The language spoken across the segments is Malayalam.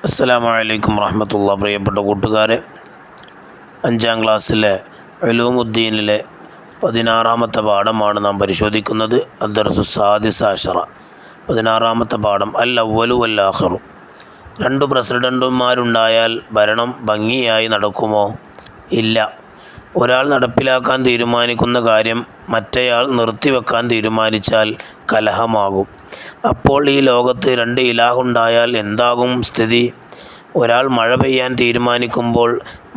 അസ്സലാമു അലൈക്കും വറഹ്മത്തുള്ളാഹി. പ്രിയപ്പെട്ട കൂട്ടുകാരെ, 5ാം ക്ലാസ്സിലെ ഉലൂമുദ്ദീനിലെ 16ാമത്തെ പാഠമാണ് നാം പരിശോധിക്കുന്നത്. അദ്ദർസു സാദിസ് അശറ, 16ാമത്തെ പാഠം. അൽ അവ്വലു വൽ ആഖിറു. 2 പ്രസിഡന്റുമാരുണ്ടായാൽ ഭരണം ഭംഗിയായി നടക്കുമോ? ഇല്ല. ഒരാൾ നടപ്പിലാക്കാൻ തീരുമാനിക്കുന്ന കാര്യം മറ്റേയാൾ നിർത്തിവെക്കാൻ തീരുമാനിച്ചാൽ കലഹമാകും. അപ്പോൾ ഈ ലോകത്ത് 2 ഇലാഹുണ്ടായാൽ എന്താകും സ്ഥിതി? ഒരാൾ മഴ പെയ്യാൻ തീരുമാനിക്കുമ്പോൾ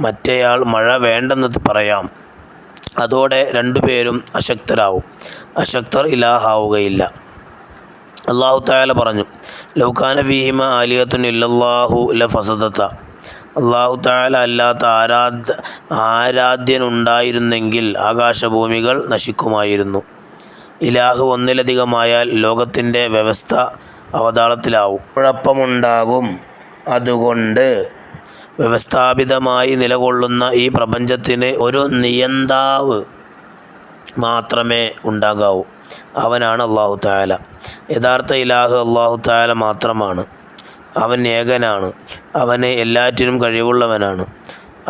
മറ്റേയാൾ മഴ വേണ്ടെന്ന് പറയാം. അതോടെ 2 പേരും അശക്തരാവും. അശക്തർ ഇലാഹാവുകയില്ല. അല്ലാഹു തആല പറഞ്ഞു, ലൗ കാന ഫീഹിമ ആലിഹത്തുൻ ഇല്ലല്ലാഹു ലഫസദത. അല്ലാഹു തആല അല്ലാത്ത ആരാധ്യനുണ്ടായിരുന്നെങ്കിൽ ആകാശഭൂമികൾ നശിക്കുമായിരുന്നു. ഇലാഹ് ഒന്നിലധികമായാൽ ലോകത്തിൻ്റെ വ്യവസ്ഥ അവതാളത്തിലാവും, കുഴപ്പമുണ്ടാകും. അതുകൊണ്ട് വ്യവസ്ഥാപിതമായി നിലകൊള്ളുന്ന ഈ പ്രപഞ്ചത്തിന് ഒരു നിയന്താവ് മാത്രമേ ഉണ്ടാകാവൂ. അവനാണ് അല്ലാഹു തആല. യഥാർത്ഥ ഇലാഹ് അല്ലാഹു തആല മാത്രമാണ്. അവൻ ഏകനാണ്. അവന് എല്ലാറ്റിനും കഴിവുള്ളവനാണ്.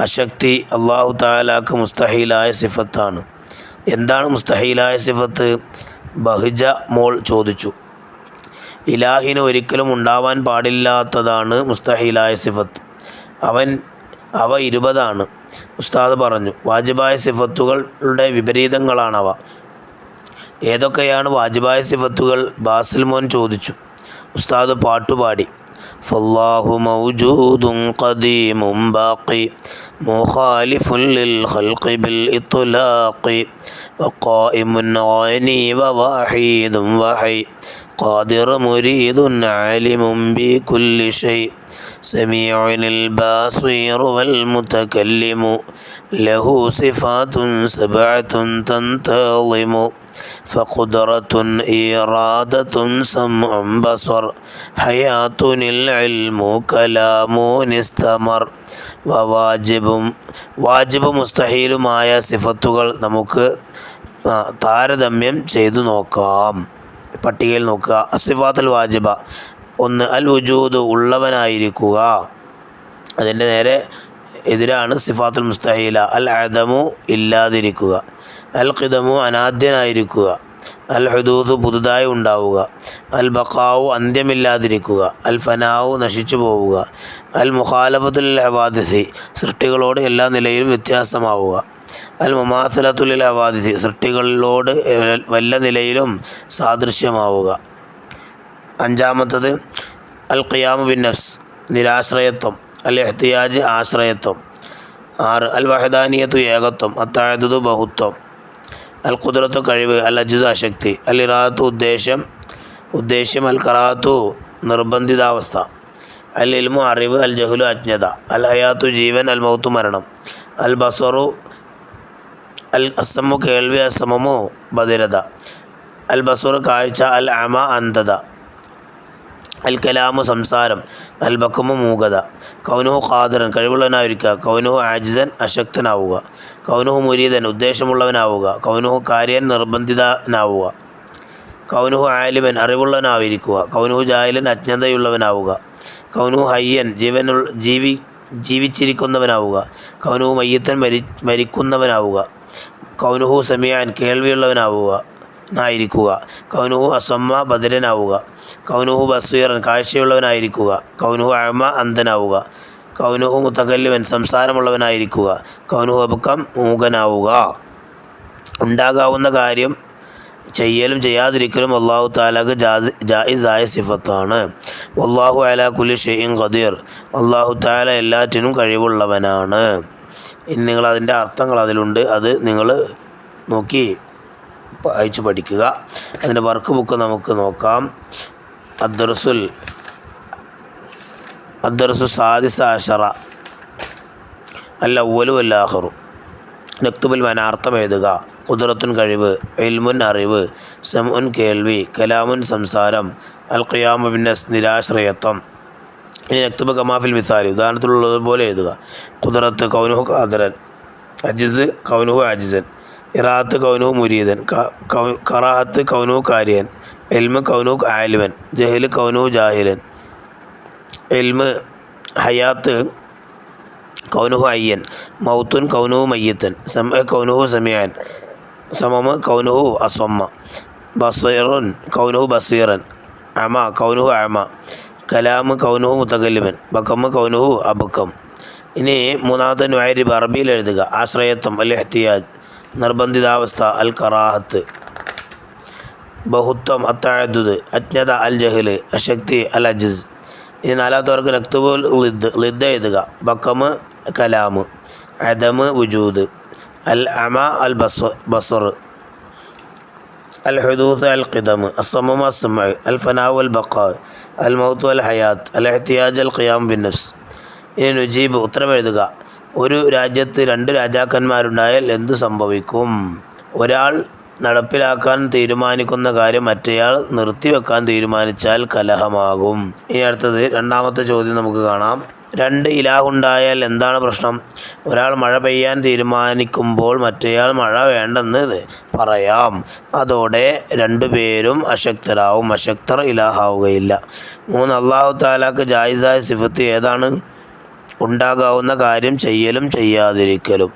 അശക്തി അല്ലാഹു തആലാക്ക് മുസ്തഹീലായ സിഫത്താണ്. എന്താണ് മുസ്തഹീലായ സിഫത്ത്? ബഹ്ജ മോൾ ചോദിച്ചു. ഇലാഹിന് ഒരിക്കലും ഉണ്ടാവാൻ പാടില്ലാത്തതാണ് മുസ്തഹീലായ സിഫത്ത്. അവ 20 ഉസ്താദ് പറഞ്ഞു. വാജിബായ സിഫത്തുകളുടെ വിപരീതങ്ങളാണവ. ഏതൊക്കെയാണ് വാജിബായ സിഫത്തുകൾ? ബാസിൽ മോൻ ചോദിച്ചു. ഉസ്താദ് പാട്ടുപാടി. ഫല്ലാഹു മൗജൂദുൻ ഖദീമുൻ ബാഖി മുഖാലിഫുൻ ലിൽ ഖൽഖി bill ഇത്ലാഖി വഖായിമുൻ Ghani വവാഹീദുൻ വഹയ് Khadir മുരീദുൻ ആലിമുൻ ബികുല്ലി shy സമീഉനിൽ Basir വൽ മുതകല്ലിമു ലഹു സിഫാത്തുൻ സബ്അത്തുൻ തന്തളിമു ഫഖുദ്റത്തുൻ ഇറാദത്തുൻ സമഉൻ ബസർ ഹയാത്തുനിൽ ഇൽമു കലാമുൻ ഇസ്തമർ. വാജിബും മുസ്തഹീലുമായ സിഫത്തുകൾ നമുക്ക് താരതമ്യം ചെയ്തു നോക്കാം. പട്ടികയിൽ നോക്കുക. അസിഫാത്തുൽ വാജിബ. 1 അൽ വുജൂദ്, ഉള്ളവനായിരിക്കുക. അതിൻ്റെ നേരെ എതിരാണ് സിഫാത്തുൽ മുസ്തഹീല. അൽ അദമു, ഇല്ലാതിരിക്കുക. അൽ ഖിദമു, അനാദ്യനായിരിക്കുക. അൽ ഹുദൂദ്, പുതുതായി ഉണ്ടാവുക. അൽ ബഖാവു, അന്ത്യമില്ലാതിരിക്കുക. അൽ ഫനാവു, നശിച്ചു പോവുക. അൽ മുഖാലഫത്തുൽ ഹവാദിസി, സൃഷ്ടികളോട് എല്ലാ നിലയിലും വ്യത്യാസമാവുക. അൽ മുമാസലത്തുൽ ഹവാദിസി, സൃഷ്ടികളോട് വല്ല നിലയിലും സാദൃശ്യമാവുക. 5ാമത്തത് അൽ ഖിയാമു ബിൻ നഫ്സ്, നിരാശ്രയത്വം. അൽ ഇഹ്തിയാജ്, ആശ്രയത്വം. 6 അൽ വഹദാനിയത്തു, ഏകത്വം. അത്തഅദ്ദുദു, ബഹുത്വം. അൽ ഖുദ്റത്തു, കഴിവ്. അൽ അജ്സു, ശക്തി. അൽ ഇറാദത്തു, ഉദ്ദേശ്യം. അൽ കറാഹത്തു, നിർബന്ധിതാവസ്ഥ. അൽ ഇൽമു, അറിവ്. അൽ ജഹ്ലു, അജ്ഞത. അൽ ഹയാത്തു, ജീവൻ. അൽ മൗത്തു, മരണം. അൽ ബസറു, അസ്സമു, കേൾവി. അസ്സമമു, ബധിരത. അൽ ബസറു, കാഴ്ച. അൽ അമ, അന്ധത. അൽ കലാമു, സംസാരം. അൽ ബക്കമു, മൂകത. കൗനുഹു ഖാദിറൻ, കഴിവുള്ളവനായിരിക്കുക. കൗനുഹു ആജിസൻ, അശക്തനാവുക. കൗനുഹു മുരീദൻ, ഉദ്ദേശമുള്ളവനാവുക. കൗനുഹു കാരിയൻ, നിർബന്ധിതനാവുക. കൗനുഹു ആലിമൻ, അറിവുള്ളവനായിരിക്കുക. കൗനുഹു ജാഹിലൻ, അജ്ഞതയുള്ളവനാവുക. കൗനുഹു ഹയ്യൻ, ജീവിച്ചിരിക്കുന്നവനാവുക. കൗനുഹു മയ്യിത്തൻ, മരിക്കുന്നവനാവുക. കൗനുഹു സമീഅൻ, കേൾവിയുള്ളവനായിരിക്കുക. കൗനുഹു അസമ്മ, ബധിരനാവുക. കൗനുഹു ബസീറൻ, കാഴ്ചയുള്ളവനായിരിക്കുക. കൗനുഹു അഅമ, അന്ധനാവുക. കൗനുഹു മുതകല്ലിമൻ, സംസാരമുള്ളവനായിരിക്കുക. കൗനുഹു അബ്കം, മൂകനാവുക. ഉണ്ടാകാവുന്ന കാര്യം ചെയ്യലും ചെയ്യാതിരിക്കലും അല്ലാഹു തആലക്ക് ജായിസായ സിഫത്താണ്. വല്ലാഹു അലാ കുല്ലി ഷൈഇൻ ഖദീർ. അല്ലാഹു തആല എല്ലാറ്റിനും കഴിവുള്ളവനാണ്. ഇനി നിങ്ങൾ അതിൻ്റെ അർത്ഥങ്ങൾ അതിലുണ്ട്. അത് നിങ്ങൾ നോക്കി അയച്ചു പഠിക്കുക. അതിൻ്റെ വർക്ക് ബുക്ക് നമുക്ക് നോക്കാം. അദ്ദർസു സാദിസ അശറ അൽ അവ്വലു വൽ ആഖിറു. നക്തുബിൽ അർത്ഥം എഴുതുക. ഖുദ്റത്തുൻ, കഴിവ്. ഇൽമുൻ, അറിവ്. സമഉൻ, കേൾവി. കലാമുൻ, സംസാരം. അൽ ഖിയാമു ബിൻ നഫ്സ്, നിരാശ്രയത്വം. ഇനി നക്തുബ് കമാഫിൽ മിസാലി, ഉദാഹരണത്തിലുള്ളതുപോലെ എഴുതുക. ഖുദ്റത്ത്, കൗനുഹു ഖാദിറൻ. അജ്സ്, കൗനുഹു ആജിസൻ. ഇറാത്ത്, കൗനുഹു മുരീദൻ. കറാഹത്ത്, കൗനുഹു കാരിയൻ. ഇൽമ്, കൗനുഹു ആലിമൻ. ജഹ്ല്, കൗനുഹു ജാഹിലൻ. ഇൽമ് ഹയാത്ത് കൗനുഹു അയ്യൻ, മൗത്തുൻ കൗനുഹു മയ്യത്തൻ, സമ കൗനുഹു സമയാൻ, സമമ് കൗനുഹു അസ്വമ്മ, ബസീറുൻ കൗനുഹു ബസീറൻ, അമ കൗനുഹു അമ, കലാമ് കൗനുഹു മുത്തകല്ലിമൻ, ബക്കമ്മ് കൗനുഹു അബക്കം. ഇനി മൂന്നാമത്തെ നുഅരിബ് അറബിയിൽ എഴുതുക. ആശ്രയത്വം അൽ ഇഹ്തിയാജ്, നിർബന്ധിതാവസ്ഥ അൽ കറാഹത്ത്, ബഹുത്വം അത്തഅദ്ദുദ്, അജ്ഞത അൽ ജഹ്ല്, അശക്തി അൽ അജ്സ്. ഇനി നാലാമത്തവർക്ക് നക്തുബുൽ ലിദ് എഴുതുക. ബക്കമ് കലാമ്, അദമ് വുജൂദ്, അൽ അമ അൽ ബസർ, അൽ ഹുദൂസ് അൽ ഖിദമ്, അസ്സമമ അസ്സമഅ്, അൽ ഫനാഉ അൽ ബഖാ, അൽ മൗത്തു അൽ ഹയാത്ത്, അൽ ഇഹ്തിയാജ് അൽ ഖിയാം ബിൻ നഫ്സ്. ഇനി നുജീബ് ഉത്തരം എഴുതുക. ഒരു രാജ്യത്ത് 2 രാജാക്കന്മാരുണ്ടായാൽ എന്തു സംഭവിക്കും? ഒരാൾ നടപ്പിലാക്കാൻ തീരുമാനിക്കുന്ന കാര്യം മറ്റേയാൾ നിർത്തിവെക്കാൻ തീരുമാനിച്ചാൽ കലഹമാകും. ഇനി അടുത്തത് രണ്ടാമത്തെ ചോദ്യം നമുക്ക് കാണാം. 2 ഇലാഹുണ്ടായാൽ എന്താണ് പ്രശ്നം? ഒരാൾ മഴ പെയ്യാൻ തീരുമാനിക്കുമ്പോൾ മറ്റേയാൾ മഴ വേണ്ടെന്ന് പറയാം. അതോടെ 2 പേരും അശക്തരാവും, അശക്തർ ഇലാഹാവുകയില്ല. 3 അല്ലാഹു തആലാക്ക് ജായിസായ സിഫത്ത് ഏതാണ്? ഉണ്ടാകാവുന്ന കാര്യം ചെയ്യലും ചെയ്യാതിരിക്കലും.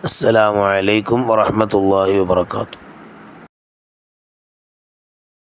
അസ്സലാമു അലൈക്കും വറഹ്മത്തുള്ളാഹി വബറകാതുഹു.